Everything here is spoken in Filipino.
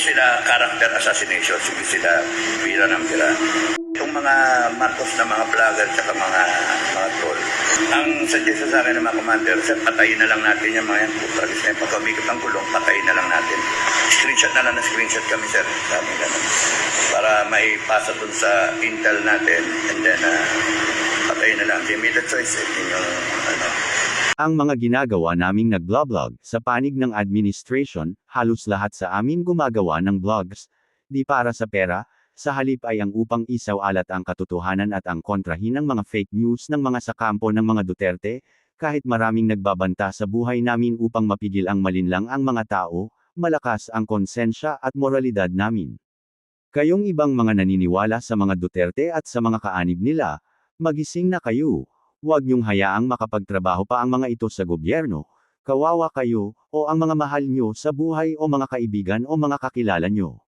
sila character assassination, hindi sila bira ng bira. Itong mga Marcos na mga vlogger at mga troll, ang suggestion sa akin ng mga commander, sir, patayin na lang natin yung mga yan. Pagkakis na yung pagkamikot ng kulong, patayin na lang natin. Screenshot na lang na screenshot kami, sir. Sabi ganun. Para maipasa dun sa intel natin, and then patayin na lang. They made a choice, yung Ang mga ginagawa naming nag-vlog sa panig ng administration, halos lahat sa amin gumagawa ng vlogs, di para sa pera, sa halip ay ang upang isaw-alat ang katotohanan at ang kontrahin ng mga fake news ng mga sakampo ng mga Duterte, kahit maraming nagbabanta sa buhay namin upang mapigil ang malinlang ang mga tao, malakas ang konsensya at moralidad namin. Kayong ibang mga naniniwala sa mga Duterte at sa mga kaanib nila, magising na kayo. Huwag niyong hayaang makapagtrabaho pa ang mga ito sa gobyerno, kawawa kayo, o ang mga mahal nyo sa buhay o mga kaibigan o mga kakilala nyo.